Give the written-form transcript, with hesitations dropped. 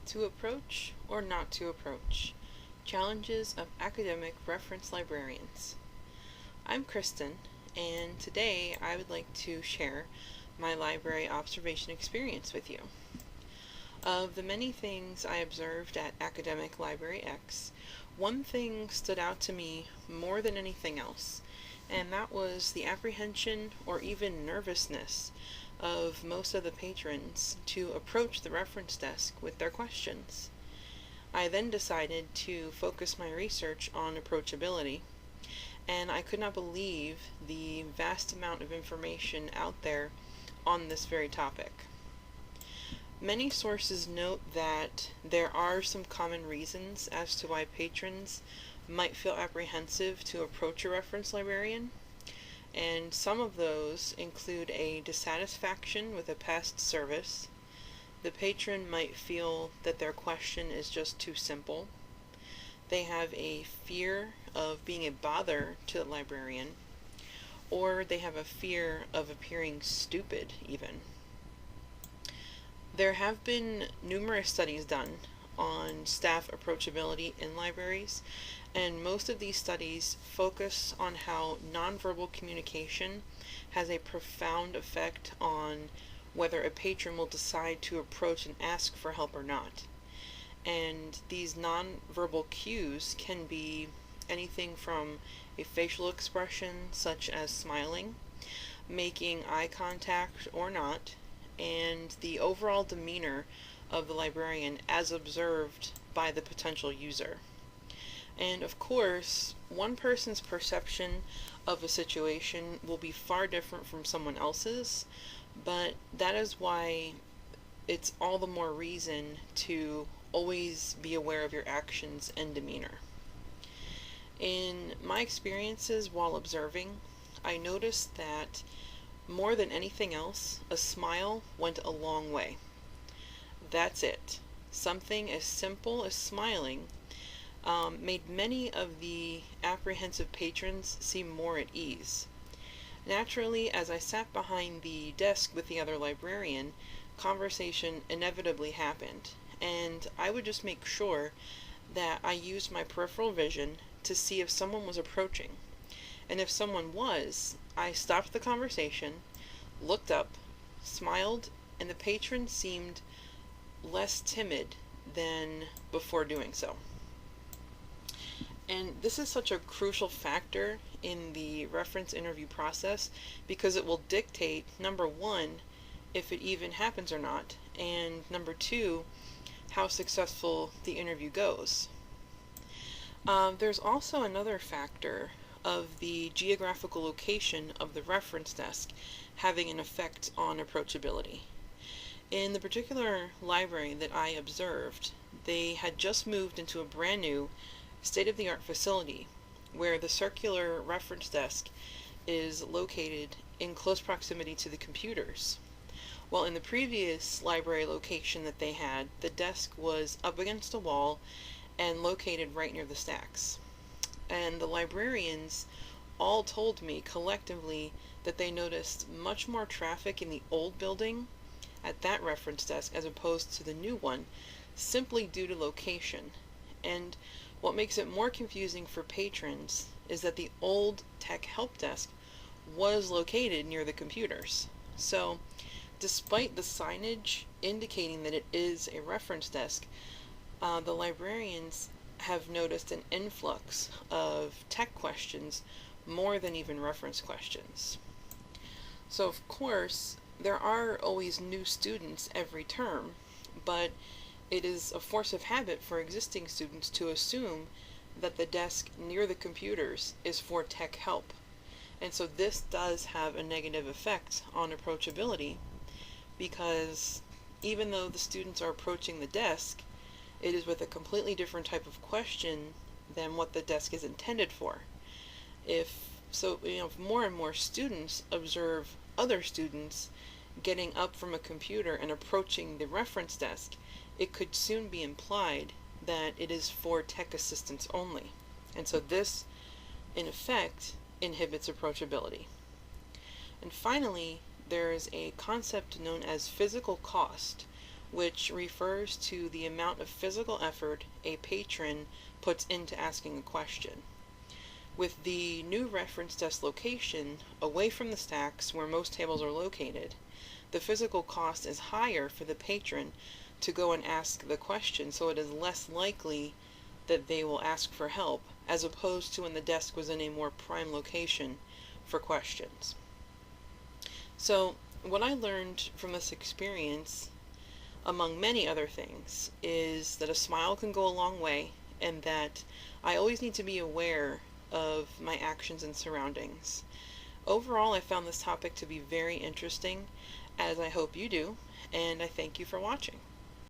To approach or not to approach. Challenges of academic reference librarians. I'm Kristen, and today I would like to share my library observation experience with you. Of the many things I observed at Academic Library X, one thing stood out to me more than anything else, and that was the apprehension or even nervousness of most of the patrons to approach the reference desk with their questions. I then decided to focus my research on approachability, and I could not believe the vast amount of information out there on this very topic. Many sources note that there are some common reasons as to why patrons might feel apprehensive to approach a reference librarian, and some of those include a dissatisfaction with a past service. The patron might feel that their question is just too simple. They have a fear of being a bother to the librarian, or they have a fear of appearing stupid even. There have been numerous studies done on staff approachability in libraries, and most of these studies focus on how nonverbal communication has a profound effect on whether a patron will decide to approach and ask for help or not. And these nonverbal cues can be anything from a facial expression such as smiling, making eye contact or not, and the overall demeanor of the librarian as observed by the potential user. And of course, one person's perception of a situation will be far different from someone else's, but that is why it's all the more reason to always be aware of your actions and demeanor. In my experiences while observing, I noticed that more than anything else, a smile went a long way. That's it. Something as simple as smiling made many of the apprehensive patrons seem more at ease. Naturally, as I sat behind the desk with the other librarian, conversation inevitably happened, and I would just make sure that I used my peripheral vision to see if someone was approaching. And if someone was, I stopped the conversation, looked up, smiled, and the patron seemed less timid than before doing so. And this is such a crucial factor in the reference interview process because it will dictate, number one, if it even happens or not, and number two, how successful the interview goes. There's also another factor of the geographical location of the reference desk having an effect on approachability. In the particular library that I observed, they had just moved into a brand new state-of-the-art facility where the circular reference desk is located in close proximity to the computers. While in the previous library location that they had, the desk was up against a wall and located right near the stacks. And the librarians all told me collectively that they noticed much more traffic in the old building at that reference desk as opposed to the new one, simply due to location. And what makes it more confusing for patrons is that the old tech help desk was located near the computers. So, despite the signage indicating that it is a reference desk, the librarians have noticed an influx of tech questions more than even reference questions. So of course, there are always new students every term, but it is a force of habit for existing students to assume that the desk near the computers is for tech help. And so this does have a negative effect on approachability because even though the students are approaching the desk, it is with a completely different type of question than what the desk is intended for. If more and more students observe other students getting up from a computer and approaching the reference desk, it could soon be implied that it is for tech assistance only. And so this, in effect, inhibits approachability. And finally, there is a concept known as physical cost, which refers to the amount of physical effort a patron puts into asking a question. With the new reference desk location away from the stacks where most tables are located, the physical cost is higher for the patron to go and ask the question, so it is less likely that they will ask for help, as opposed to when the desk was in a more prime location for questions. So, what I learned from this experience, among many other things, is that a smile can go a long way, and that I always need to be aware of my actions and surroundings. Overall, I found this topic to be very interesting, as I hope you do, and I thank you for watching.